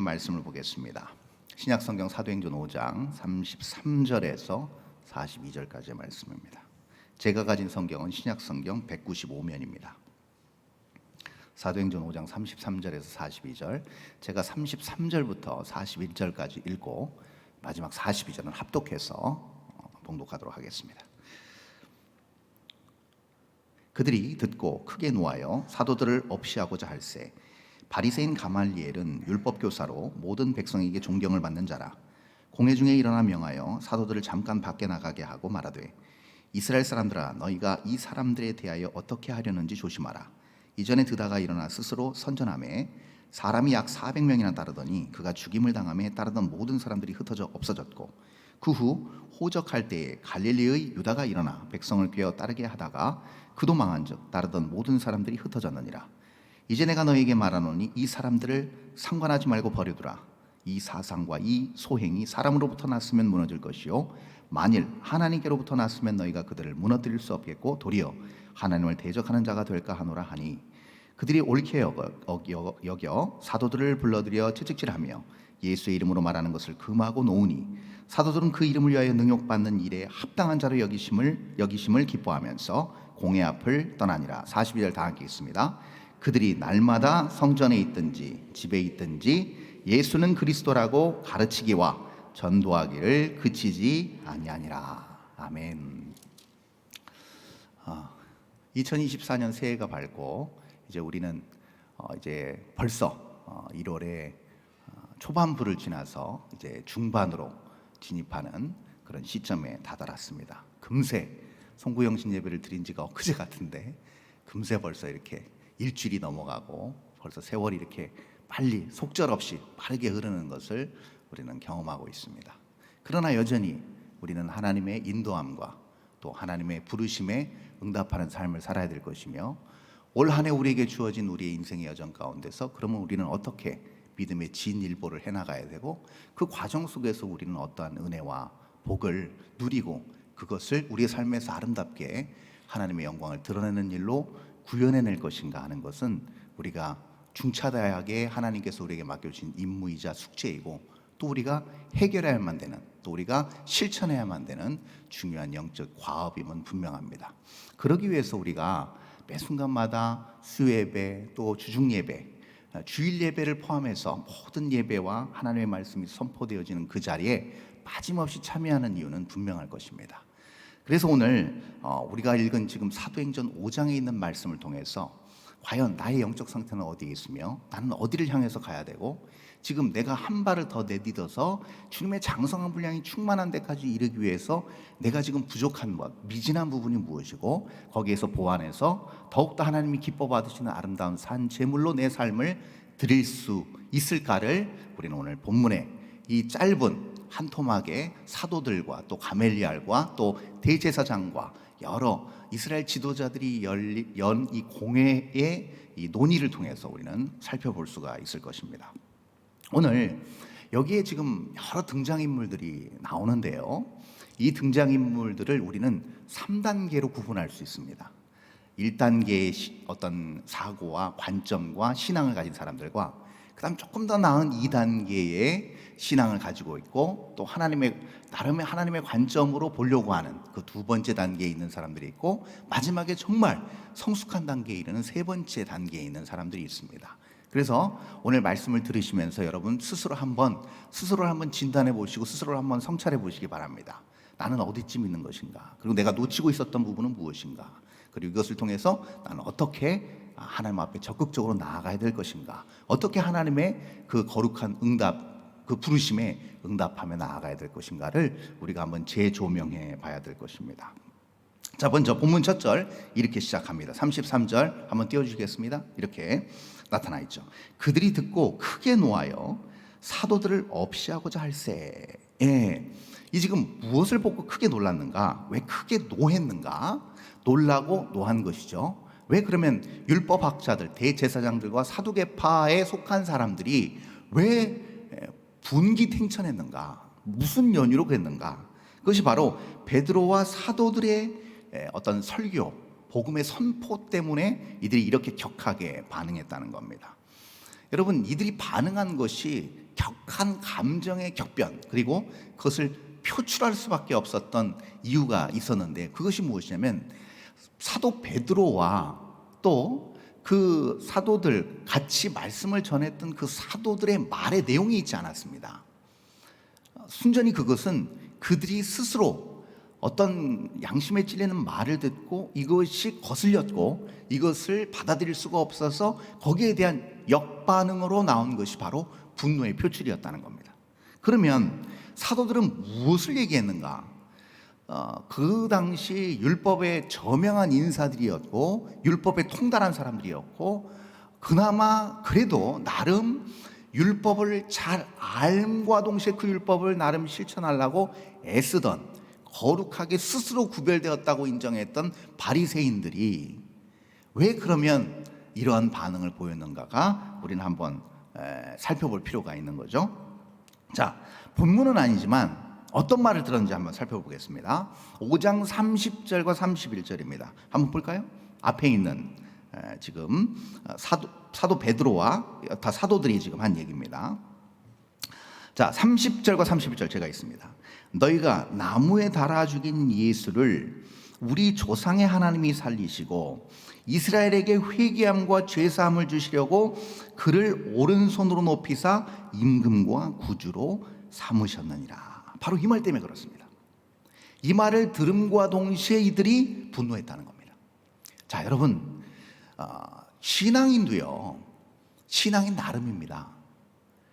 말씀을 보겠습니다. 신약성경 사도행전 5장 33절에서 42절까지의 말씀입니다. 제가 가진 성경은 신약성경 195면입니다. 사도행전 5장 33절에서 42절, 제가 33절부터 41절까지 읽고 마지막 42절은 합독해서 봉독하도록 하겠습니다. 그들이 듣고 크게 노하여 사도들을 없이하고자 할세 바리새인 가말리엘은 율법교사로 모든 백성에게 존경을 받는 자라. 공회 중에 일어나 명하여 사도들을 잠깐 밖에 나가게 하고 말하되 이스라엘 사람들아, 너희가 이 사람들에 대하여 어떻게 하려는지 조심하라. 이전에 드다가 일어나 스스로 선전하매 사람이 약 400명이나 따르더니 그가 죽임을 당함에 따르던 모든 사람들이 흩어져 없어졌고, 그 후 호적할 때에 갈릴리의 유다가 일어나 백성을 꿰어 따르게 하다가 그도 망한즉 따르던 모든 사람들이 흩어졌느니라. 이제 내가 너희에게 말하노니 이 사람들을 상관하지 말고 버려두라. 이 사상과 이 소행이 사람으로부터 났으면 무너질 것이요 만일 하나님께로부터 났으면 너희가 그들을 무너뜨릴 수 없겠고 도리어 하나님을 대적하는 자가 될까 하노라 하니, 그들이 옳게 여겨 사도들을 불러들여 채찍질하며 예수의 이름으로 말하는 것을 금하고 놓으니, 사도들은 그 이름을 위하여 능욕받는 일에 합당한 자로 여기심을 기뻐하면서 공회 앞을 떠나니라. 42절 다 함께 있습니다. 그들이 날마다 성전에 있든지 집에 있든지 예수는 그리스도라고 가르치기와 전도하기를 그치지 아니하니라. 아멘. 2024년 새해가 밝고 이제 우리는 이제 벌써 1월에 초반부를 지나서 이제 중반으로 진입하는 그런 시점에 다다랐습니다. 금세 송구영신 예배를 드린 지가 엊그제 같은데 금세 벌써 이렇게 일주일이 넘어가고 벌써 세월이 이렇게 빨리 속절없이 빠르게 흐르는 것을 우리는 경험하고 있습니다. 그러나 여전히 우리는 하나님의 인도함과 또 하나님의 부르심에 응답하는 삶을 살아야 될 것이며, 올 한 해 우리에게 주어진 우리의 인생의 여정 가운데서 그러면 우리는 어떻게 믿음의 진일보를 해나가야 되고, 그 과정 속에서 우리는 어떠한 은혜와 복을 누리고 그것을 우리의 삶에서 아름답게 하나님의 영광을 드러내는 일로 구현해낼 것인가 하는 것은 우리가 중차대하게 하나님께서 우리에게 맡겨주신 임무이자 숙제이고, 또 우리가 해결해야만 되는, 또 우리가 실천해야만 되는 중요한 영적 과업임은 분명합니다. 그러기 위해서 우리가 매 순간마다 수예배, 또 주중예배, 주일 예배를 포함해서 모든 예배와 하나님의 말씀이 선포되어지는 그 자리에 빠짐없이 참여하는 이유는 분명할 것입니다. 그래서 오늘 우리가 읽은 지금 사도행전 5장에 있는 말씀을 통해서 과연 나의 영적 상태는 어디에 있으며 나는 어디를 향해서 가야 되고, 지금 내가 한 발을 더 내딛어서 주님의 장성한 분량이 충만한 데까지 이르기 위해서 내가 지금 부족한 것, 미진한 부분이 무엇이고, 거기에서 보완해서 더욱더 하나님이 기뻐 받으시는 아름다운 산 제물로 내 삶을 드릴 수 있을까를 우리는 오늘 본문에 이 짧은 한 토막의 사도들과 또 가멜리알과 또 대제사장과 여러 이스라엘 지도자들이 연 이 공회의 이 논의를 통해서 우리는 살펴볼 수가 있을 것입니다. 오늘 여기에 지금 여러 등장인물들이 나오는데요, 이 등장인물들을 우리는 3단계로 구분할 수 있습니다. 1단계의 어떤 사고와 관점과 신앙을 가진 사람들과, 그 다음 조금 더 나은 2단계의 신앙을 가지고 있고, 또 나름의 하나님의 관점으로 보려고 하는 그 두 번째 단계에 있는 사람들이 있고, 마지막에 정말 성숙한 단계에 이르는 세 번째 단계에 있는 사람들이 있습니다. 그래서 오늘 말씀을 들으시면서 여러분 스스로를 한번 진단해 보시고 스스로를 한번 성찰해 보시기 바랍니다. 나는 어디쯤 있는 것인가? 그리고 내가 놓치고 있었던 부분은 무엇인가? 그리고 이것을 통해서 나는 어떻게 하나님 앞에 적극적으로 나아가야 될 것인가? 어떻게 하나님의 그 거룩한 응답, 그 부르심에 응답하며 나아가야 될 것인가를 우리가 한번 재조명해 봐야 될 것입니다. 자, 먼저 본문 첫 절 이렇게 시작합니다. 33절 한번 띄워주시겠습니다. 이렇게 나타나 있죠. 그들이 듣고 크게 노하여 사도들을 없이하고자 할세. 이 지금 무엇을 보고 크게 놀랐는가? 왜 크게 노했는가? 놀라고 노한 것이죠. 왜 그러면 율법학자들, 대제사장들과 사두개파에 속한 사람들이 왜 분기탱천했는가? 무슨 연유로 그랬는가? 그것이 바로 베드로와 사도들의 어떤 설교, 복음의 선포 때문에 이들이 이렇게 격하게 반응했다는 겁니다. 여러분, 이들이 반응한 것이 격한 감정의 격변, 그리고 그것을 표출할 수밖에 없었던 이유가 있었는데, 그것이 무엇이냐면 사도 베드로와 또 그 사도들, 같이 말씀을 전했던 그 사도들의 말의 내용이 있지 않았습니다. 순전히 그것은 그들이 스스로 어떤 양심에 찔리는 말을 듣고 이것이 거슬렸고 이것을 받아들일 수가 없어서 거기에 대한 역반응으로 나온 것이 바로 분노의 표출이었다는 겁니다. 그러면 사도들은 무엇을 얘기했는가? 그 당시 율법에 저명한 인사들이었고 율법에 통달한 사람들이었고, 그나마 그래도 나름 율법을 잘 알과 동시에 그 율법을 나름 실천하려고 애쓰던, 거룩하게 스스로 구별되었다고 인정했던 바리새인들이 왜 그러면 이러한 반응을 보였는가가 우리는 한번 살펴볼 필요가 있는 거죠. 자, 본문은 아니지만 어떤 말을 들었는지 한번 살펴보겠습니다. 5장 30절과 31절입니다. 한번 볼까요? 앞에 있는 지금 사도 베드로와 다 사도들이 지금 한 얘기입니다. 자, 30절과 31절 제가 있습니다. 너희가 나무에 달아 죽인 예수를 우리 조상의 하나님이 살리시고 이스라엘에게 회개함과 죄사함을 주시려고 그를 오른손으로 높이사 임금과 구주로 삼으셨느니라. 바로 이 말 때문에 그렇습니다. 이 말을 들음과 동시에 이들이 분노했다는 겁니다. 자, 여러분, 신앙인도요, 신앙인 나름입니다.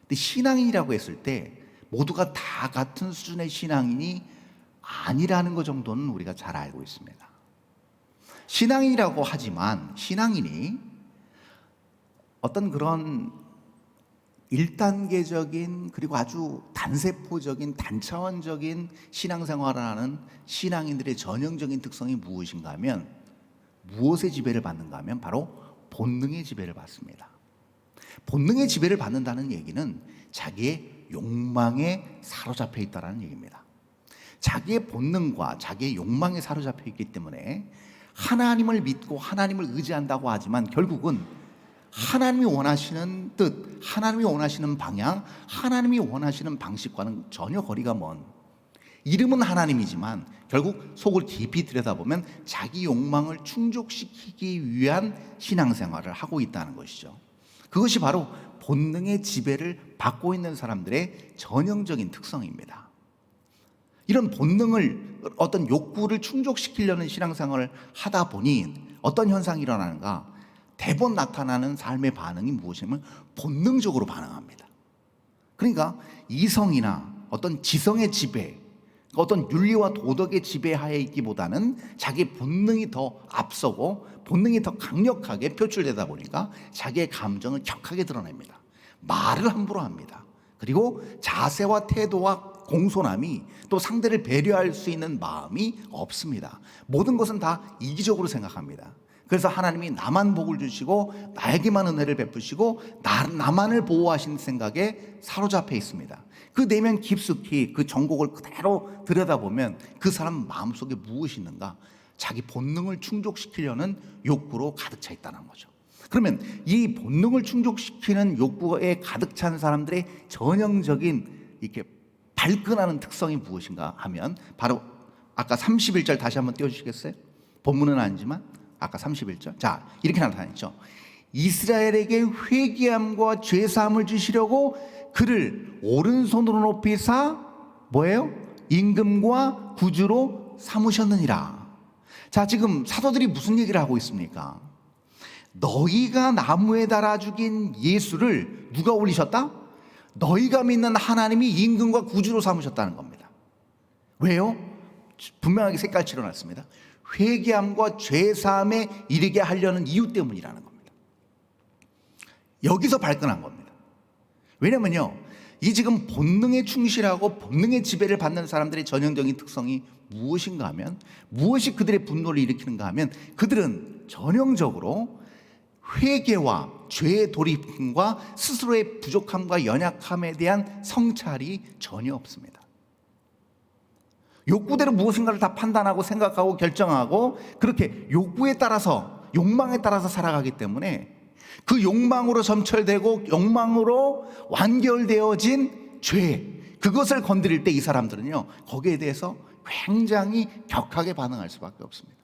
근데 신앙인이라고 했을 때 모두가 다 같은 수준의 신앙인이 아니라는 것 정도는 우리가 잘 알고 있습니다. 신앙인이라고 하지만 신앙인이 어떤 그런 1단계적인 그리고 아주 단세포적인 단차원적인 신앙생활을 하는 신앙인들의 전형적인 특성이 무엇인가 하면, 무엇의 지배를 받는가 하면 바로 본능의 지배를 받습니다. 본능의 지배를 받는다는 얘기는 자기의 욕망에 사로잡혀 있다는 얘기입니다. 자기의 본능과 자기의 욕망에 사로잡혀 있기 때문에 하나님을 믿고 하나님을 의지한다고 하지만 결국은 하나님이 원하시는 뜻, 하나님이 원하시는 방향, 하나님이 원하시는 방식과는 전혀 거리가 먼, 이름은 하나님이지만 결국 속을 깊이 들여다보면 자기 욕망을 충족시키기 위한 신앙생활을 하고 있다는 것이죠. 그것이 바로 본능의 지배를 받고 있는 사람들의 전형적인 특성입니다. 이런 본능을, 어떤 욕구를 충족시키려는 신앙생활을 하다 보니 어떤 현상이 일어나는가? 대번 나타나는 삶의 반응이 무엇이냐면 본능적으로 반응합니다. 그러니까 이성이나 어떤 지성의 지배, 어떤 윤리와 도덕의 지배하에 있기보다는 자기 본능이 더 앞서고 본능이 더 강력하게 표출되다 보니까 자기의 감정을 격하게 드러냅니다. 말을 함부로 합니다. 그리고 자세와 태도와 공손함이, 또 상대를 배려할 수 있는 마음이 없습니다. 모든 것은 다 이기적으로 생각합니다. 그래서 하나님이 나만 복을 주시고 나에게만 은혜를 베푸시고 나만을 보호하시는 생각에 사로잡혀 있습니다. 그 내면 깊숙이 그 정곡을 그대로 들여다보면 그 사람 마음속에 무엇이 있는가? 자기 본능을 충족시키려는 욕구로 가득 차 있다는 거죠. 그러면 이 본능을 충족시키는 욕구에 가득 찬 사람들의 전형적인 이렇게 발끈하는 특성이 무엇인가 하면 바로 아까 31절 다시 한번 띄워주시겠어요? 본문은 아니지만 아까 31절. 자, 이렇게 나타났죠. 이스라엘에게 회개함과 죄사함을 주시려고 그를 오른손으로 높이사 뭐예요? 임금과 구주로 삼으셨느니라. 자, 지금 사도들이 무슨 얘기를 하고 있습니까? 너희가 나무에 달아 죽인 예수를 누가 올리셨다? 너희가 믿는 하나님이 임금과 구주로 삼으셨다는 겁니다. 왜요? 분명하게 색깔 칠해놨습니다. 회개함과 죄사함에 이르게 하려는 이유 때문이라는 겁니다. 여기서 발끈한 겁니다. 왜냐면요, 이 지금 본능에 충실하고 본능의 지배를 받는 사람들의 전형적인 특성이 무엇인가 하면, 무엇이 그들의 분노를 일으키는가 하면, 그들은 전형적으로 회개와 죄의 돌이킴과 스스로의 부족함과 연약함에 대한 성찰이 전혀 없습니다. 욕구대로 무엇인가를 다 판단하고 생각하고 결정하고 그렇게 욕구에 따라서, 욕망에 따라서 살아가기 때문에 그 욕망으로 점철되고 욕망으로 완결되어진 죄, 그것을 건드릴 때 이 사람들은요, 거기에 대해서 굉장히 격하게 반응할 수밖에 없습니다.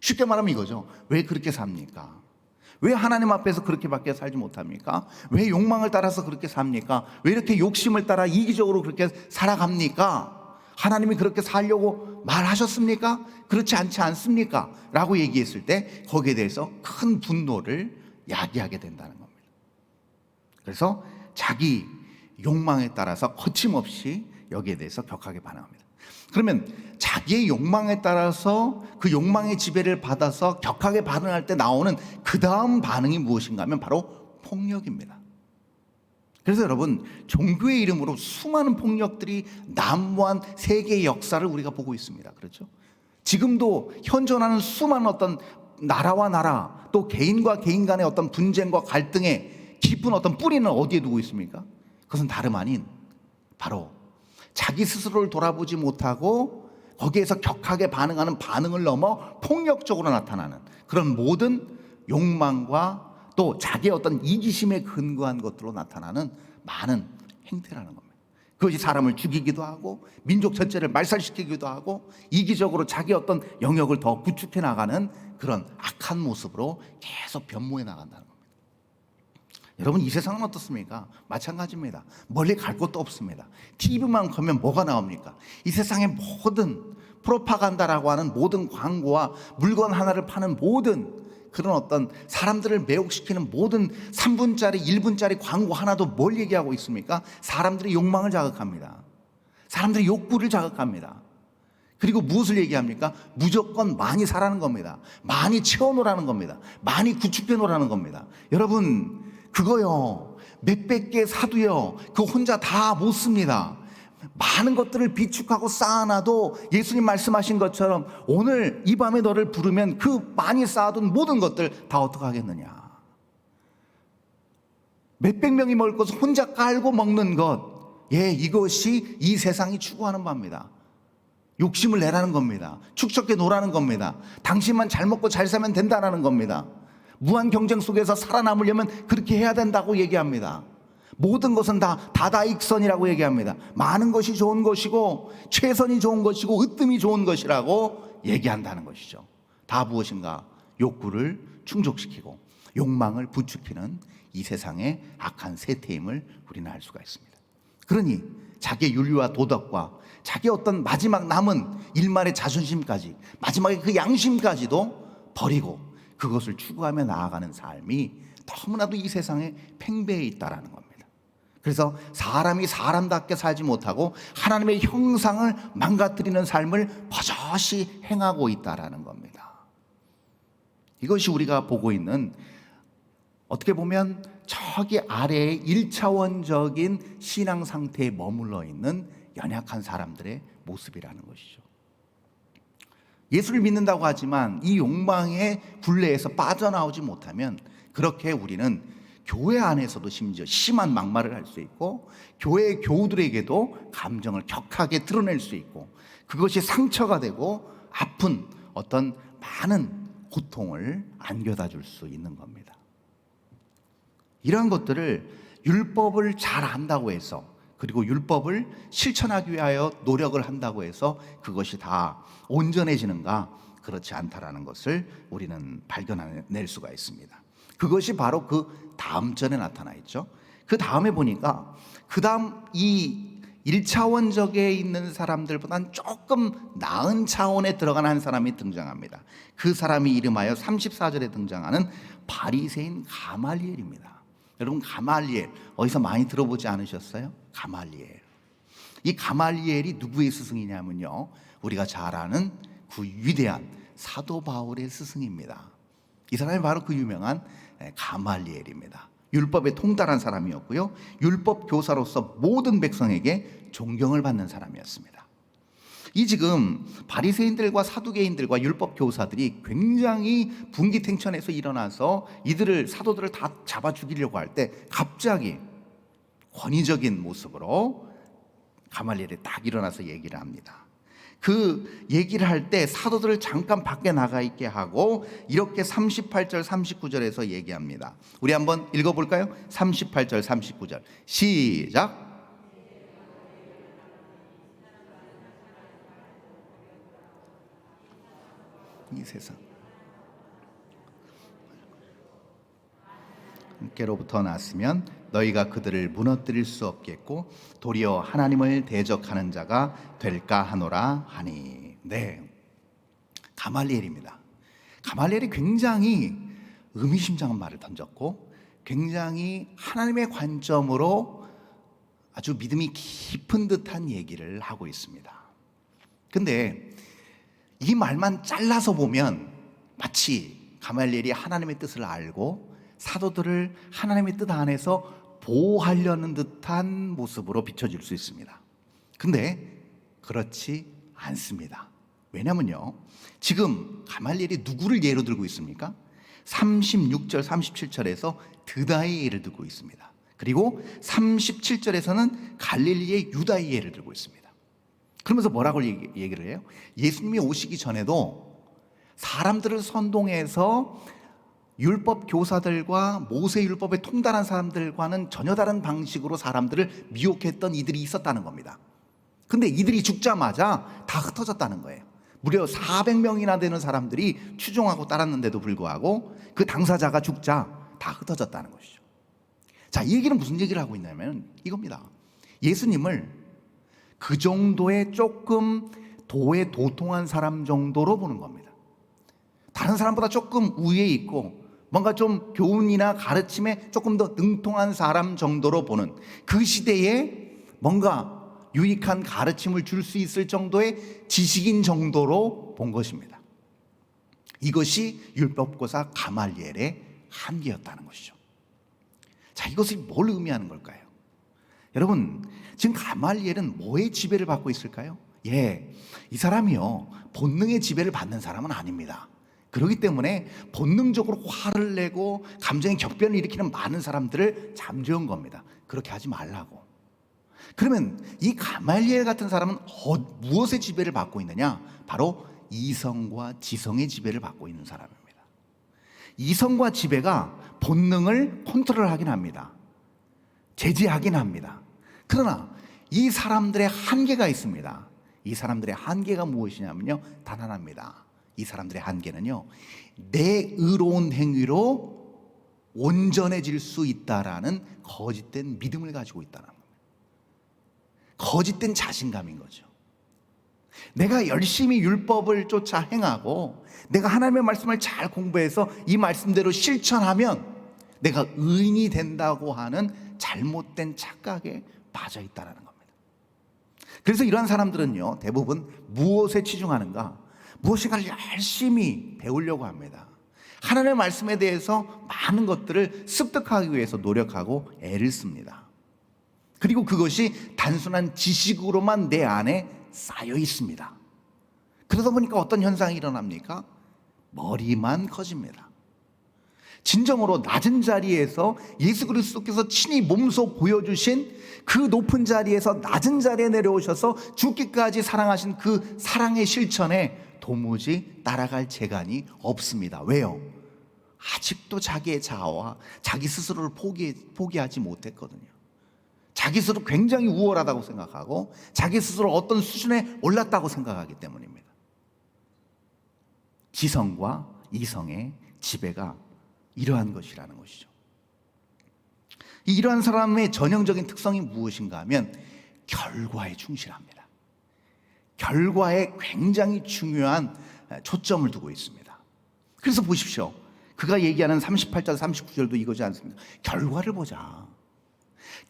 쉽게 말하면 이거죠. 왜 그렇게 삽니까? 왜 하나님 앞에서 그렇게밖에 살지 못합니까? 왜 욕망을 따라서 그렇게 삽니까? 왜 이렇게 욕심을 따라 이기적으로 그렇게 살아갑니까? 하나님이 그렇게 살려고 말하셨습니까? 그렇지 않지 않습니까? 라고 얘기했을 때 거기에 대해서 큰 분노를 야기하게 된다는 겁니다. 그래서 자기 욕망에 따라서 거침없이 여기에 대해서 격하게 반응합니다. 그러면 자기의 욕망에 따라서 그 욕망의 지배를 받아서 격하게 반응할 때 나오는 그 다음 반응이 무엇인가 하면 바로 폭력입니다. 그래서 여러분, 종교의 이름으로 수많은 폭력들이 난무한 세계의 역사를 우리가 보고 있습니다. 그렇죠? 지금도 현존하는 수많은 어떤 나라와 나라, 또 개인과 개인 간의 어떤 분쟁과 갈등의 깊은 어떤 뿌리는 어디에 두고 있습니까? 그것은 다름 아닌 바로 자기 스스로를 돌아보지 못하고 거기에서 격하게 반응하는 반응을 넘어 폭력적으로 나타나는 그런 모든 욕망과 또 자기의 어떤 이기심에 근거한 것들로 나타나는 많은 행태라는 겁니다. 그것이 사람을 죽이기도 하고 민족 전체를 말살시키기도 하고 이기적으로 자기 어떤 영역을 더 구축해 나가는 그런 악한 모습으로 계속 변모해 나간다는 겁니다. 여러분, 이 세상은 어떻습니까? 마찬가지입니다. 멀리 갈 곳도 없습니다. TV만 보면 뭐가 나옵니까? 이 세상의 모든 프로파간다라고 하는 모든 광고와 물건 하나를 파는 모든 그런 어떤 사람들을 매혹시키는 모든 3분짜리 1분짜리 광고 하나도 뭘 얘기하고 있습니까? 사람들의 욕망을 자극합니다. 사람들의 욕구를 자극합니다. 그리고 무엇을 얘기합니까? 무조건 많이 사라는 겁니다. 많이 채워놓으라는 겁니다. 많이 구축해 놓으라는 겁니다. 여러분, 그거요, 몇백 개 사도요, 그거 혼자 다 못 씁니다. 많은 것들을 비축하고 쌓아놔도 예수님 말씀하신 것처럼 오늘 이 밤에 너를 부르면 그 많이 쌓아둔 모든 것들 다 어떡하겠느냐. 몇백 명이 먹을 것을 혼자 깔고 먹는 것, 이것이 이 세상이 추구하는 바입니다. 욕심을 내라는 겁니다. 축적해 놓으라는 겁니다. 당신만 잘 먹고 잘 살면 된다는 겁니다. 무한 경쟁 속에서 살아남으려면 그렇게 해야 된다고 얘기합니다. 모든 것은 다 다다익선이라고 얘기합니다. 많은 것이 좋은 것이고 최선이 좋은 것이고 으뜸이 좋은 것이라고 얘기한다는 것이죠. 다 무엇인가? 욕구를 충족시키고 욕망을 부추기는 이 세상의 악한 세태임을 우리는 알 수가 있습니다. 그러니 자기의 윤리와 도덕과 자기의 어떤 마지막 남은 일말의 자존심까지, 마지막에 그 양심까지도 버리고 그것을 추구하며 나아가는 삶이 너무나도 이 세상에 팽배해 있다라는 겁니다. 그래서 사람이 사람답게 살지 못하고 하나님의 형상을 망가뜨리는 삶을 버젓이 행하고 있다라는 겁니다. 이것이 우리가 보고 있는, 어떻게 보면 저기 아래의 1차원적인 신앙 상태에 머물러 있는 연약한 사람들의 모습이라는 것이죠. 예수를 믿는다고 하지만 이 욕망의 굴레에서 빠져나오지 못하면 그렇게 우리는 교회 안에서도 심지어 심한 막말을 할 수 있고 교회 교우들에게도 감정을 격하게 드러낼 수 있고 그것이 상처가 되고 아픈 어떤 많은 고통을 안겨다 줄 수 있는 겁니다. 이러한 것들을 율법을 잘 안다고 해서, 그리고 율법을 실천하기 위하여 노력을 한다고 해서 그것이 다 온전해지는가? 그렇지 않다라는 것을 우리는 발견해낼 수가 있습니다. 그것이 바로 그 다음 절에 나타나 있죠. 그 다음에 보니까 그 다음 이 1차원적에 있는 사람들보다는 조금 나은 차원에 들어간 한 사람이 등장합니다. 그 사람이 이름하여 34절에 등장하는 바리새인 가말리엘입니다. 여러분, 가말리엘 어디서 많이 들어보지 않으셨어요? 가말리엘. 이 가말리엘이 누구의 스승이냐면요, 우리가 잘 아는 그 위대한 사도 바울의 스승입니다. 이 사람이 바로 그 유명한 가말리엘입니다. 율법에 통달한 사람이었고요, 율법 교사로서 모든 백성에게 존경을 받는 사람이었습니다. 이 지금 바리새인들과 사두개인들과 율법 교사들이 굉장히 분기탱천에서 일어나서 이들을, 사도들을 다 잡아 죽이려고 할 때 갑자기 권위적인 모습으로 가말리엘이 딱 일어나서 얘기를 합니다. 그 얘기를 할 때 사도들을 잠깐 밖에 나가 있게 하고 이렇게 38절 39절에서 얘기합니다. 우리 한번 읽어볼까요? 38절 39절 시작. 이 세상 깨로부터 났으면 너희가 그들을 무너뜨릴 수 없겠고 도리어 하나님을 대적하는 자가 될까 하노라 하니. 네, 가말리엘입니다. 가말리엘이 굉장히 의미심장한 말을 던졌고 굉장히 하나님의 관점으로 아주 믿음이 깊은 듯한 얘기를 하고 있습니다. 근데 이 말만 잘라서 보면 마치 가말리엘이 하나님의 뜻을 알고 사도들을 하나님의 뜻 안에서 보호하려는 듯한 모습으로 비춰질 수 있습니다. 근데 그렇지 않습니다. 왜냐면요, 지금 가말리엘이 누구를 예로 들고 있습니까? 36절 37절에서 드다의 예를 들고 있습니다. 그리고 37절에서는 갈릴리의 유다의 예를 들고 있습니다. 그러면서 뭐라고 얘기를 해요? 예수님이 오시기 전에도 사람들을 선동해서 율법 교사들과 모세 율법에 통달한 사람들과는 전혀 다른 방식으로 사람들을 미혹했던 이들이 있었다는 겁니다. 근데 이들이 죽자마자 다 흩어졌다는 거예요. 무려 400명이나 되는 사람들이 추종하고 따랐는데도 불구하고 그 당사자가 죽자 다 흩어졌다는 것이죠. 자, 이 얘기는 무슨 얘기를 하고 있냐면 이겁니다. 예수님을 그 정도의 조금 도에 도통한 사람 정도로 보는 겁니다. 다른 사람보다 조금 우위에 있고 뭔가 좀 교훈이나 가르침에 조금 더 능통한 사람 정도로 보는, 그 시대에 뭔가 유익한 가르침을 줄 수 있을 정도의 지식인 정도로 본 것입니다. 이것이 율법교사 가말리엘의 한계였다는 것이죠. 자, 이것이 뭘 의미하는 걸까요? 여러분, 지금 가말리엘은 뭐의 지배를 받고 있을까요? 이 사람이요, 본능의 지배를 받는 사람은 아닙니다. 그렇기 때문에 본능적으로 화를 내고 감정의 격변을 일으키는 많은 사람들을 잠재운 겁니다. 그렇게 하지 말라고. 그러면 이 가말리엘 같은 사람은 무엇의 지배를 받고 있느냐? 바로 이성과 지성의 지배를 받고 있는 사람입니다. 이성과 지배가 본능을 컨트롤하긴 합니다. 제지하긴 합니다. 그러나 이 사람들의 한계가 있습니다. 이 사람들의 한계가 무엇이냐면요, 단 하나입니다. 이 사람들의 한계는요, 내 의로운 행위로 온전해질 수 있다라는 거짓된 믿음을 가지고 있다는 겁니다. 거짓된 자신감인 거죠. 내가 열심히 율법을 쫓아 행하고 내가 하나님의 말씀을 잘 공부해서 이 말씀대로 실천하면 내가 의인이 된다고 하는 잘못된 착각에 빠져 있다는 겁니다. 그래서 이러한 사람들은요, 대부분 무엇에 치중하는가? 무엇인가를 열심히 배우려고 합니다. 하나님의 말씀에 대해서 많은 것들을 습득하기 위해서 노력하고 애를 씁니다. 그리고 그것이 단순한 지식으로만 내 안에 쌓여 있습니다. 그러다 보니까 어떤 현상이 일어납니까? 머리만 커집니다. 진정으로 낮은 자리에서 예수 그리스도께서 친히 몸소 보여주신 그 높은 자리에서 낮은 자리에 내려오셔서 죽기까지 사랑하신 그 사랑의 실천에 도무지 따라갈 재간이 없습니다. 왜요? 아직도 자기의 자아와 자기 스스로를 포기하지 못했거든요. 자기 스스로 굉장히 우월하다고 생각하고 자기 스스로 어떤 수준에 올랐다고 생각하기 때문입니다. 지성과 이성의 지배가 이러한 것이라는 것이죠. 이러한 사람의 전형적인 특성이 무엇인가 하면 결과에 충실합니다. 결과에 굉장히 중요한 초점을 두고 있습니다. 그래서 보십시오. 그가 얘기하는 38절 39절도 이거지 않습니까? 결과를 보자.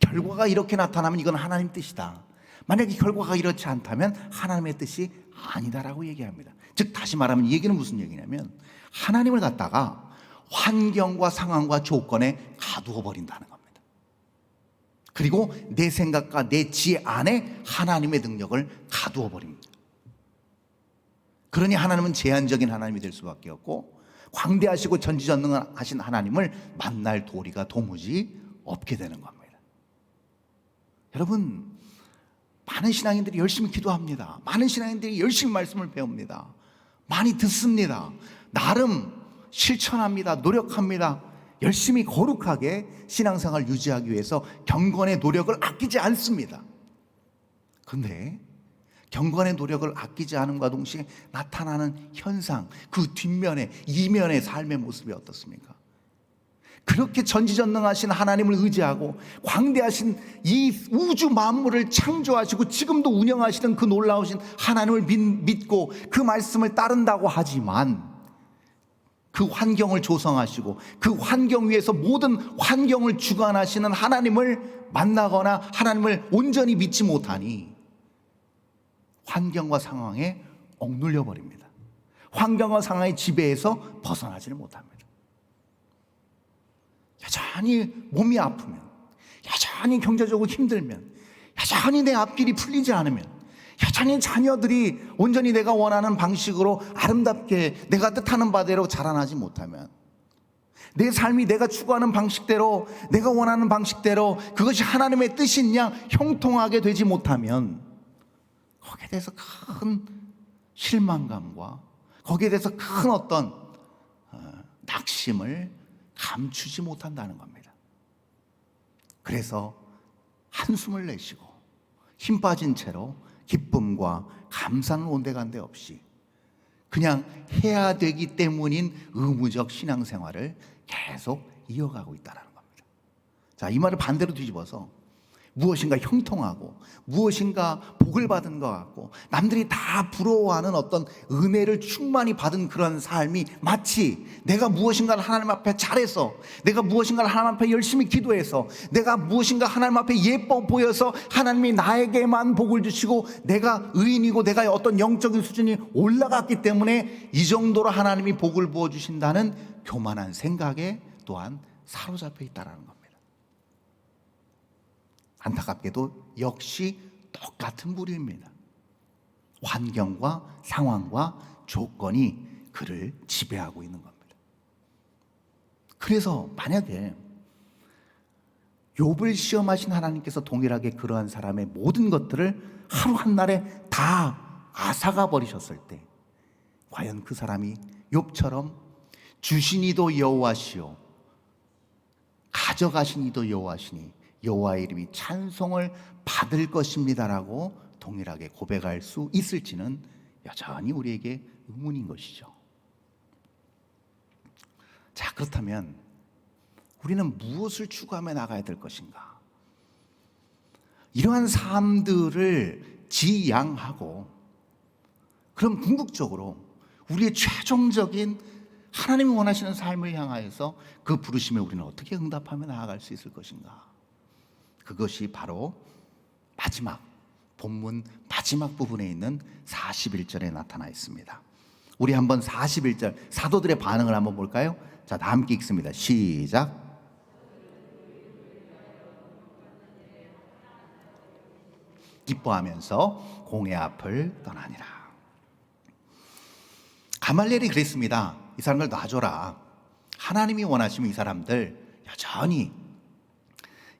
결과가 이렇게 나타나면 이건 하나님 뜻이다. 만약에 결과가 이렇지 않다면 하나님의 뜻이 아니다라고 얘기합니다. 즉 다시 말하면 이 얘기는 무슨 얘기냐면 하나님을 갖다가 환경과 상황과 조건에 가두어 버린다는 겁니다. 그리고 내 생각과 내 지혜 안에 하나님의 능력을 가두어 버립니다. 그러니 하나님은 제한적인 하나님이 될 수밖에 없고 광대하시고 전지전능하신 하나님을 만날 도리가 도무지 없게 되는 겁니다. 여러분, 많은 신앙인들이 열심히 기도합니다. 많은 신앙인들이 열심히 말씀을 배웁니다. 많이 듣습니다. 나름 실천합니다. 노력합니다. 열심히 거룩하게 신앙생활 유지하기 위해서 경건의 노력을 아끼지 않습니다. 그런데 경건의 노력을 아끼지 않음과 동시에 나타나는 현상, 그 뒷면에 이면의 삶의 모습이 어떻습니까? 그렇게 전지전능하신 하나님을 의지하고 광대하신 이 우주 만물을 창조하시고 지금도 운영하시는 그 놀라우신 하나님을 믿고 그 말씀을 따른다고 하지만 그 환경을 조성하시고 그 환경 위에서 모든 환경을 주관하시는 하나님을 만나거나 하나님을 온전히 믿지 못하니 환경과 상황에 억눌려 버립니다. 환경과 상황의 지배에서 벗어나지를 못합니다. 여전히 몸이 아프면, 여전히 경제적으로 힘들면, 여전히 내 앞길이 풀리지 않으면, 여전히 자녀들이 온전히 내가 원하는 방식으로 아름답게 내가 뜻하는 바대로 자라나지 못하면, 내 삶이 내가 추구하는 방식대로, 내가 원하는 방식대로 그것이 하나님의 뜻인 양 형통하게 되지 못하면 거기에 대해서 큰 실망감과 거기에 대해서 큰 어떤 낙심을 감추지 못한다는 겁니다. 그래서 한숨을 내쉬고 힘 빠진 채로 기쁨과 감사는 온데간데 없이 그냥 해야 되기 때문인 의무적 신앙생활을 계속 이어가고 있다는 겁니다. 자, 이 말을 반대로 뒤집어서 무엇인가 형통하고 무엇인가 복을 받은 것 같고 남들이 다 부러워하는 어떤 은혜를 충만히 받은 그런 삶이 마치 내가 무엇인가를 하나님 앞에 잘해서, 내가 무엇인가를 하나님 앞에 열심히 기도해서, 내가 무엇인가 하나님 앞에 예뻐 보여서 하나님이 나에게만 복을 주시고 내가 의인이고 내가 어떤 영적인 수준이 올라갔기 때문에 이 정도로 하나님이 복을 부어주신다는 교만한 생각에 또한 사로잡혀 있다는 겁니다. 안타깝게도 역시 똑같은 부류입니다. 환경과 상황과 조건이 그를 지배하고 있는 겁니다. 그래서 만약에 욥을 시험하신 하나님께서 동일하게 그러한 사람의 모든 것들을 하루 한날에 다 앗아가 버리셨을 때 과연 그 사람이 욥처럼 주시니도 여호와시오 가져가시니도 여호와시니 여호와의 이름이 찬송을 받을 것입니다라고 동일하게 고백할 수 있을지는 여전히 우리에게 의문인 것이죠. 자, 그렇다면 우리는 무엇을 추구하며 나가야 될 것인가? 이러한 삶들을 지양하고 그럼 궁극적으로 우리의 최종적인 하나님이 원하시는 삶을 향하여서 그 부르심에 우리는 어떻게 응답하며 나아갈 수 있을 것인가? 그것이 바로 마지막 본문 마지막 부분에 있는 41절에 나타나 있습니다. 우리 한번 41절 사도들의 반응을 한번 볼까요? 자, 다 함께 읽습니다. 시작. 기뻐하면서 공회 앞을 떠나니라. 가말리엘이 그랬습니다. 이 사람들 놔줘라. 하나님이 원하시면 이 사람들 여전히,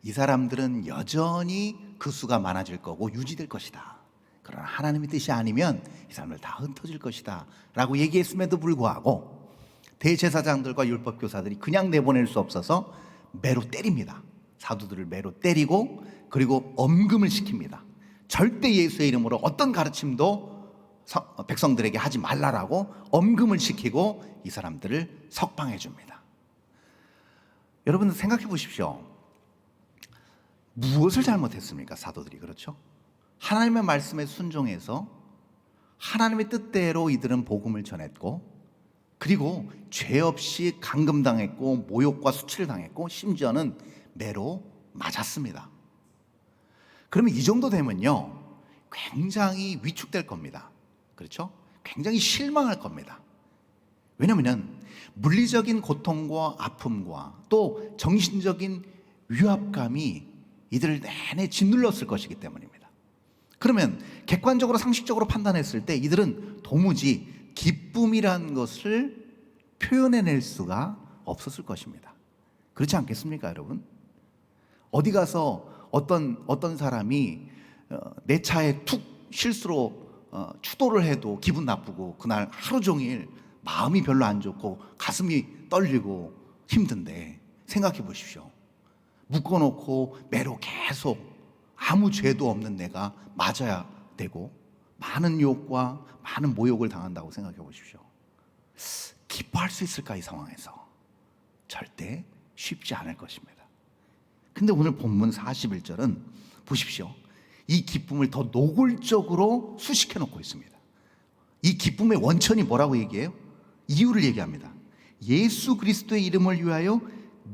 이 사람들은 여전히 그 수가 많아질 거고 유지될 것이다. 그러나 하나님의 뜻이 아니면 이 사람들 다 흩어질 것이다 라고 얘기했음에도 불구하고 대제사장들과 율법교사들이 그냥 내보낼 수 없어서 매로 때립니다. 사도들을 매로 때리고 그리고 엄금을 시킵니다. 절대 예수의 이름으로 어떤 가르침도 백성들에게 하지 말라라고 엄금을 시키고 이 사람들을 석방해 줍니다. 여러분 생각해 보십시오. 무엇을 잘못했습니까? 사도들이. 그렇죠? 하나님의 말씀에 순종해서 하나님의 뜻대로 이들은 복음을 전했고 그리고 죄 없이 감금당했고 모욕과 수치를 당했고 심지어는 매로 맞았습니다. 그러면 이 정도 되면요 굉장히 위축될 겁니다. 그렇죠? 굉장히 실망할 겁니다. 왜냐하면 물리적인 고통과 아픔과 또 정신적인 위압감이 이들을 내내 짓눌렀을 것이기 때문입니다. 그러면 객관적으로 상식적으로 판단했을 때 이들은 도무지 기쁨이라는 것을 표현해낼 수가 없었을 것입니다. 그렇지 않겠습니까, 여러분? 어디 가서 어떤 사람이 내 차에 툭 실수로 추돌을 해도 기분 나쁘고 그날 하루 종일 마음이 별로 안 좋고 가슴이 떨리고 힘든데, 생각해 보십시오. 묶어놓고 매로 계속 아무 죄도 없는 내가 맞아야 되고 많은 유혹과 많은 모욕을 당한다고 생각해 보십시오. 기뻐할 수 있을까? 이 상황에서 절대 쉽지 않을 것입니다. 근데 오늘 본문 41절은 보십시오. 이 기쁨을 더 노골적으로 수식해 놓고 있습니다. 이 기쁨의 원천이 뭐라고 얘기해요? 이유를 얘기합니다. 예수 그리스도의 이름을 위하여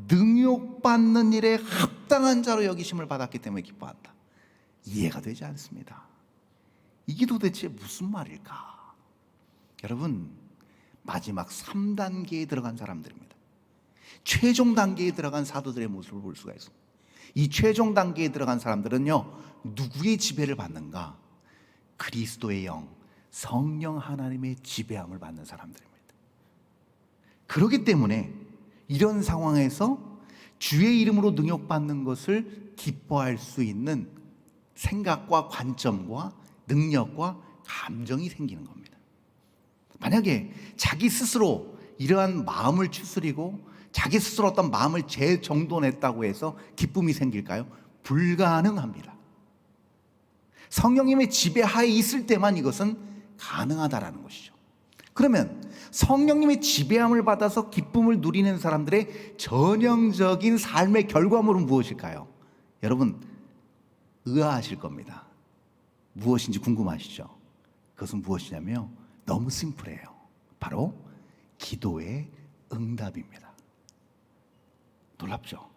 능욕받는 일에 합당한 자로 여기심을 받았기 때문에 기뻐한다. 이해가 되지 않습니다. 이게 도대체 무슨 말일까? 여러분, 마지막 3단계에 들어간 사람들입니다. 최종 단계에 들어간 사도들의 모습을 볼 수가 있습니다. 이 최종 단계에 들어간 사람들은요, 누구의 지배를 받는가? 그리스도의 영, 성령 하나님의 지배함을 받는 사람들입니다. 그렇기 때문에 이런 상황에서 주의 이름으로 능욕받는 것을 기뻐할 수 있는 생각과 관점과 능력과 감정이 생기는 겁니다. 만약에 자기 스스로 이러한 마음을 추스리고 자기 스스로 어떤 마음을 재정돈했다고 해서 기쁨이 생길까요? 불가능합니다. 성령님의 지배하에 있을 때만 이것은 가능하다라는 것이죠. 그러면 성령님의 지배함을 받아서 기쁨을 누리는 사람들의 전형적인 삶의 결과물은 무엇일까요? 여러분, 의아하실 겁니다. 무엇인지 궁금하시죠? 그것은 무엇이냐면 너무 심플해요. 바로 기도의 응답입니다. 놀랍죠?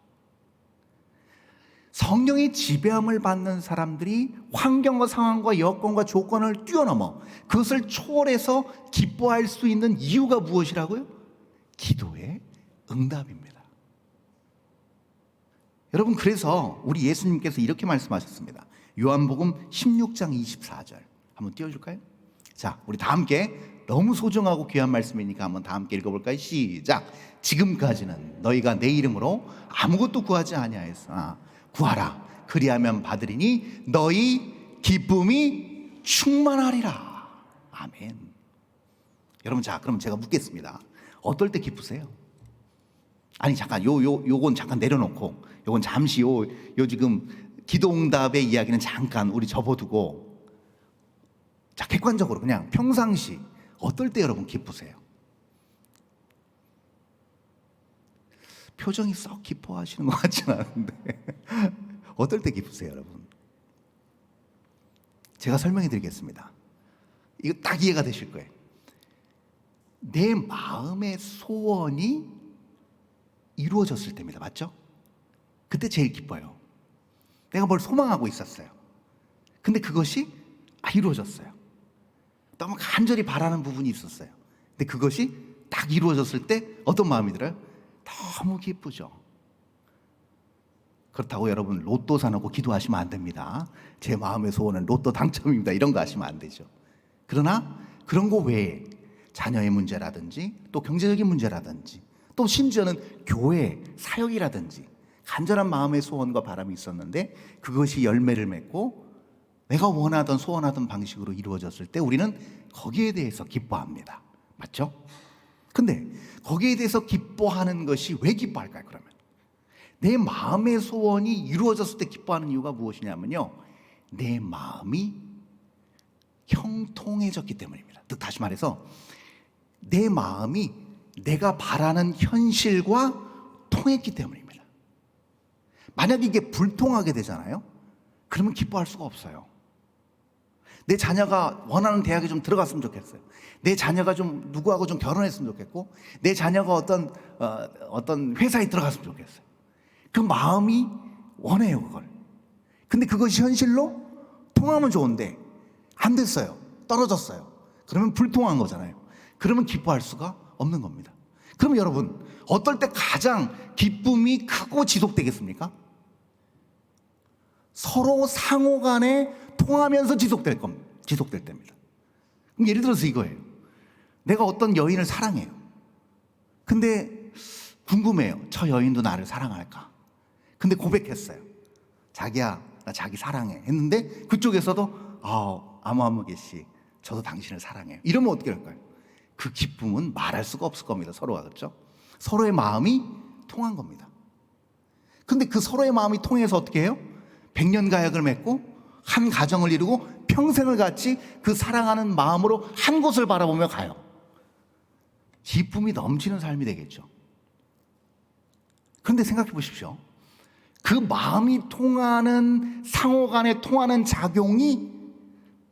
성령의 지배함을 받는 사람들이 환경과 상황과 여건과 조건을 뛰어넘어 그것을 초월해서 기뻐할 수 있는 이유가 무엇이라고요? 기도의 응답입니다. 여러분, 그래서 우리 예수님께서 이렇게 말씀하셨습니다. 요한복음 16장 24절 한번 띄워줄까요? 자, 우리 다 함께, 너무 소중하고 귀한 말씀이니까 한번 다 함께 읽어볼까요? 시작. 지금까지는 너희가 내 이름으로 아무것도 구하지 아니하였으나 구하라, 그리하면 받으리니 너희 기쁨이 충만하리라. 아멘. 여러분, 자, 그럼 제가 묻겠습니다. 어떨 때 기쁘세요? 아니, 잠깐 요건 잠깐 내려놓고, 요건 잠시 요 지금 기도응답의 이야기는 잠깐 우리 접어두고, 자, 객관적으로 그냥 평상시 어떨 때 여러분 기쁘세요? 표정이 썩 기뻐하시는 것 같지는 않은데 어떨 때 기쁘세요, 여러분? 제가 설명해 드리겠습니다. 이거 딱 이해가 되실 거예요. 내 마음의 소원이 이루어졌을 때입니다. 맞죠? 그때 제일 기뻐요. 내가 뭘 소망하고 있었어요. 근데 그것이 이루어졌어요. 너무 간절히 바라는 부분이 있었어요. 근데 그것이 딱 이루어졌을 때 어떤 마음이 들어요? 너무 기쁘죠. 그렇다고 여러분 로또 사놓고 기도하시면 안 됩니다. 제 마음의 소원은 로또 당첨입니다, 이런 거 하시면 안 되죠. 그러나 그런 거 외에 자녀의 문제라든지 또 경제적인 문제라든지 또 심지어는 교회 사역이라든지 간절한 마음의 소원과 바람이 있었는데 그것이 열매를 맺고 내가 원하던 소원하던 방식으로 이루어졌을 때 우리는 거기에 대해서 기뻐합니다. 맞죠? 근데 거기에 대해서 기뻐하는 것이 왜 기뻐할까요? 그러면 내 마음의 소원이 이루어졌을 때 기뻐하는 이유가 무엇이냐면요, 내 마음이 형통해졌기 때문입니다. 즉 다시 말해서 내 마음이 내가 바라는 현실과 통했기 때문입니다. 만약 이게 불통하게 되잖아요, 그러면 기뻐할 수가 없어요. 내 자녀가 원하는 대학에 좀 들어갔으면 좋겠어요. 내 자녀가 좀 누구하고 좀 결혼했으면 좋겠고, 내 자녀가 어떤 회사에 들어갔으면 좋겠어요. 그 마음이 원해요, 그걸. 근데 그것이 현실로 통하면 좋은데 안 됐어요. 떨어졌어요. 그러면 불통한 거잖아요. 그러면 기뻐할 수가 없는 겁니다. 그럼 여러분, 어떨 때 가장 기쁨이 크고 지속되겠습니까? 서로 상호 간에 통하면서 지속될 때입니다. 그럼 예를 들어서 이거예요. 내가 어떤 여인을 사랑해요. 근데 궁금해요. 저 여인도 나를 사랑할까? 근데 고백했어요. 자기야, 나 자기 사랑해 했는데 그쪽에서도 아무개씨 저도 당신을 사랑해요. 이러면 어떻게 할까요? 그 기쁨은 말할 수가 없을 겁니다. 서로가. 그렇죠? 서로의 마음이 통한 겁니다. 근데 그 서로의 마음이 통해서 어떻게 해요? 백년 가약을 맺고 한 가정을 이루고 평생을 같이 그 사랑하는 마음으로 한 곳을 바라보며 가요. 기쁨이 넘치는 삶이 되겠죠. 그런데 생각해 보십시오. 그 마음이 통하는, 상호 간에 통하는 작용이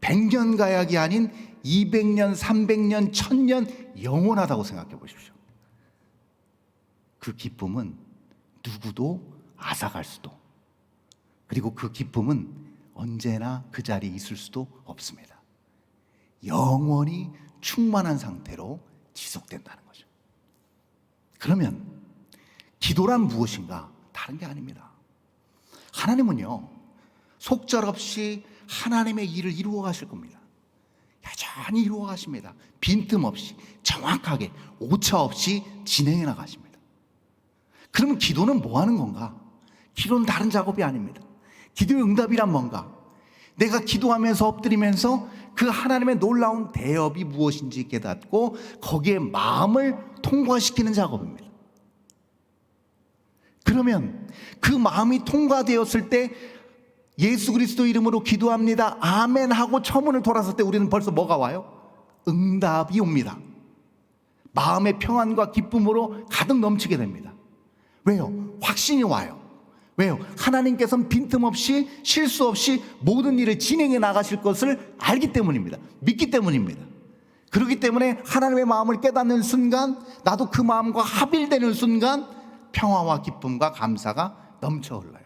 100년 가약이 아닌 200년, 300년, 1000년 영원하다고 생각해 보십시오. 그 기쁨은 누구도 앗아갈 수도, 그리고 그 기쁨은 언제나 그 자리에 있을 수도 없습니다. 영원히 충만한 상태로 지속된다는 거죠. 그러면 기도란 무엇인가? 다른 게 아닙니다. 하나님은요, 속절없이 하나님의 일을 이루어 가실 겁니다. 여전히 이루어 가십니다. 빈틈없이, 정확하게, 오차 없이 진행해 나가십니다. 그러면 기도는 뭐 하는 건가? 기도는 다른 작업이 아닙니다. 기도의 응답이란 뭔가? 내가 기도하면서 엎드리면서 그 하나님의 놀라운 대업이 무엇인지 깨닫고 거기에 마음을 통과시키는 작업입니다. 그러면 그 마음이 통과되었을 때 예수 그리스도 이름으로 기도합니다, 아멘 하고 처문을 돌았을 때 우리는 벌써 뭐가 와요? 응답이 옵니다. 마음의 평안과 기쁨으로 가득 넘치게 됩니다. 왜요? 확신이 와요. 왜요? 하나님께서는 빈틈없이, 실수 없이 모든 일을 진행해 나가실 것을 알기 때문입니다. 믿기 때문입니다. 그렇기 때문에 하나님의 마음을 깨닫는 순간, 나도 그 마음과 합일되는 순간 평화와 기쁨과 감사가 넘쳐 흘러요.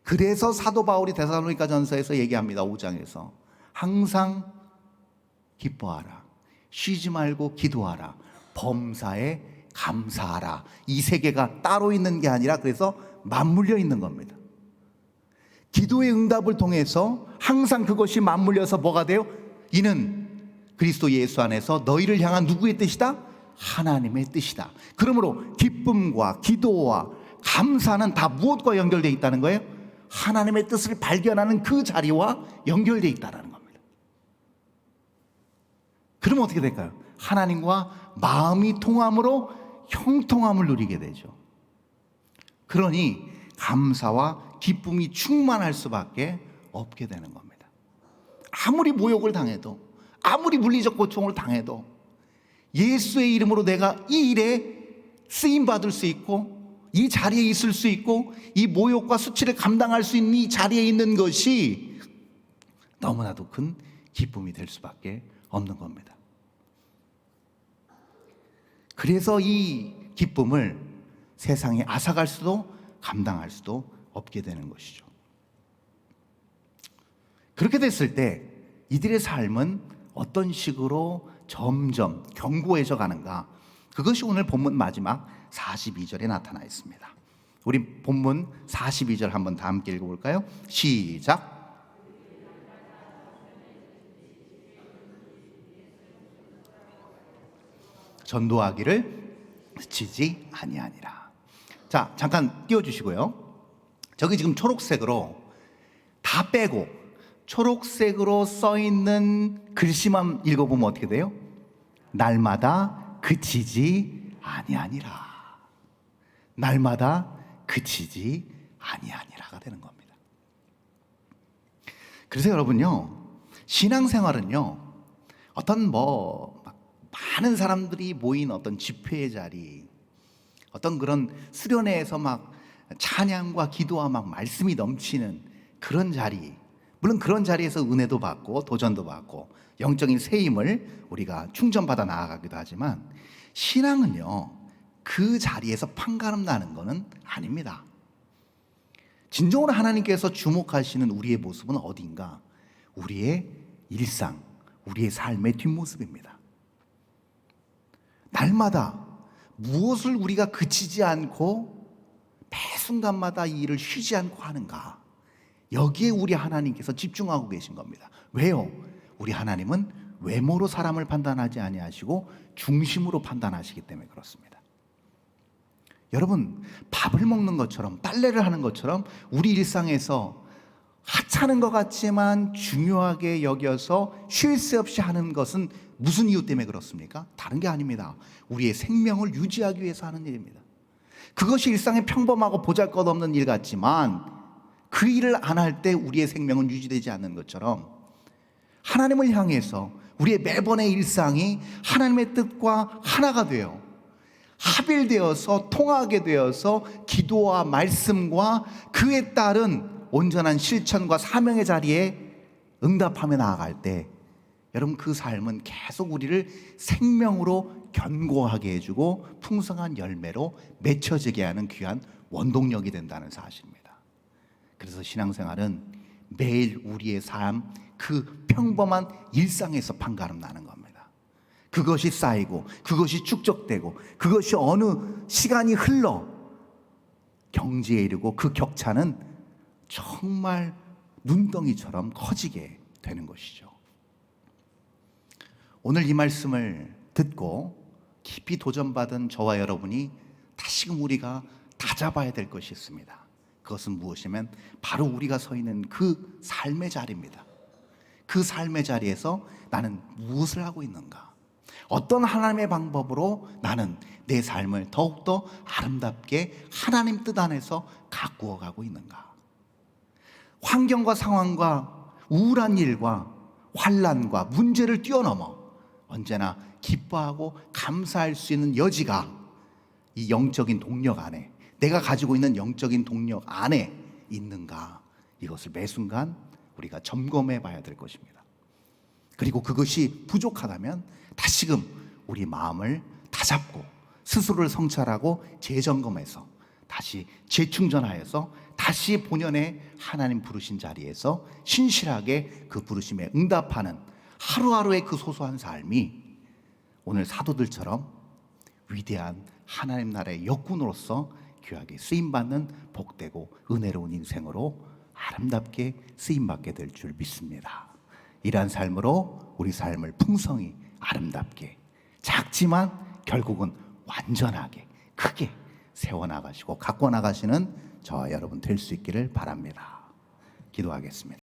그래서 사도 바울이 데살로니가 전서에서 얘기합니다. 5장에서 항상 기뻐하라, 쉬지 말고 기도하라, 범사에 감사하라. 이 세 개가 따로 있는 게 아니라 그래서 맞물려 있는 겁니다. 기도의 응답을 통해서 항상 그것이 맞물려서 뭐가 돼요? 이는 그리스도 예수 안에서 너희를 향한 누구의 뜻이다? 하나님의 뜻이다. 그러므로 기쁨과 기도와 감사는 다 무엇과 연결되어 있다는 거예요? 하나님의 뜻을 발견하는 그 자리와 연결되어 있다는 겁니다. 그러면 어떻게 될까요? 하나님과 마음이 통함으로 형통함을 누리게 되죠. 그러니 감사와 기쁨이 충만할 수밖에 없게 되는 겁니다. 아무리 모욕을 당해도, 아무리 물리적 고통을 당해도 예수의 이름으로 내가 이 일에 쓰임받을 수 있고 이 자리에 있을 수 있고 이 모욕과 수치를 감당할 수 있는 이 자리에 있는 것이 너무나도 큰 기쁨이 될 수밖에 없는 겁니다. 그래서 이 기쁨을 세상에 앗아갈 수도 감당할 수도 없게 되는 것이죠. 그렇게 됐을 때 이들의 삶은 어떤 식으로 점점 견고해져 가는가? 그것이 오늘 본문 마지막 42절에 나타나 있습니다. 우리 본문 42절 한번 다 함께 읽어볼까요? 시작. 전도하기를 그치지 아니하니라. 자, 잠깐 띄워주시고요. 저기 지금 초록색으로 다 빼고 초록색으로 써있는 글씨만 읽어보면 어떻게 돼요? 날마다 그치지 아니하니라. 날마다 그치지 아니하니라가 되는 겁니다. 그래서 여러분요, 신앙생활은요, 어떤 많은 사람들이 모인 어떤 집회의 자리, 어떤 그런 수련회에서 막 찬양과 기도와 막 말씀이 넘치는 그런 자리, 물론 그런 자리에서 은혜도 받고 도전도 받고 영적인 세임을 우리가 충전받아 나아가기도 하지만, 신앙은요 그 자리에서 판가름 나는 것은 아닙니다. 진정으로 하나님께서 주목하시는 우리의 모습은 어딘가? 우리의 일상, 우리의 삶의 뒷모습입니다. 날마다 무엇을 우리가 그치지 않고 매 순간마다 이 일을 쉬지 않고 하는가? 여기에 우리 하나님께서 집중하고 계신 겁니다. 왜요? 우리 하나님은 외모로 사람을 판단하지 아니하시고 중심으로 판단하시기 때문에 그렇습니다. 여러분, 밥을 먹는 것처럼, 빨래를 하는 것처럼 우리 일상에서 하찮은 것 같지만 중요하게 여겨서 쉴 새 없이 하는 것은 무슨 이유 때문에 그렇습니까? 다른 게 아닙니다. 우리의 생명을 유지하기 위해서 하는 일입니다. 그것이 일상의 평범하고 보잘것없는 일 같지만 그 일을 안 할 때 우리의 생명은 유지되지 않는 것처럼 하나님을 향해서 우리의 매번의 일상이 하나님의 뜻과 하나가 되어 합일되어서 통하게 되어서 기도와 말씀과 그에 따른 온전한 실천과 사명의 자리에 응답하며 나아갈 때 여러분 그 삶은 계속 우리를 생명으로 견고하게 해주고 풍성한 열매로 맺혀지게 하는 귀한 원동력이 된다는 사실입니다. 그래서 신앙생활은 매일 우리의 삶 그 평범한 일상에서 판가름 나는 겁니다. 그것이 쌓이고 그것이 축적되고 그것이 어느 시간이 흘러 경지에 이르고 그 격차는 정말 눈덩이처럼 커지게 되는 것이죠. 오늘 이 말씀을 듣고 깊이 도전받은 저와 여러분이 다시금 우리가 다잡아야 될 것이 있습니다. 그것은 무엇이면 바로 우리가 서 있는 그 삶의 자리입니다. 그 삶의 자리에서 나는 무엇을 하고 있는가? 어떤 하나님의 방법으로 나는 내 삶을 더욱더 아름답게 하나님 뜻 안에서 가꾸어 가고 있는가? 환경과 상황과 우울한 일과 환난과 문제를 뛰어넘어 언제나 기뻐하고 감사할 수 있는 여지가 이 영적인 동력 안에, 내가 가지고 있는 영적인 동력 안에 있는가? 이것을 매 순간 우리가 점검해 봐야 될 것입니다. 그리고 그것이 부족하다면 다시금 우리 마음을 다잡고 스스로를 성찰하고 재점검해서 다시 재충전하여서 다시 본연의 하나님 부르신 자리에서 신실하게 그 부르심에 응답하는 하루하루의 그 소소한 삶이 오늘 사도들처럼 위대한 하나님 나라의 역군으로서 귀하게 쓰임받는 복되고 은혜로운 인생으로 아름답게 쓰임받게 될 줄 믿습니다. 이러한 삶으로 우리 삶을 풍성히 아름답게 작지만 결국은 완전하게 크게 세워나가시고 가꿔나가시는 저와 여러분 될 수 있기를 바랍니다. 기도하겠습니다.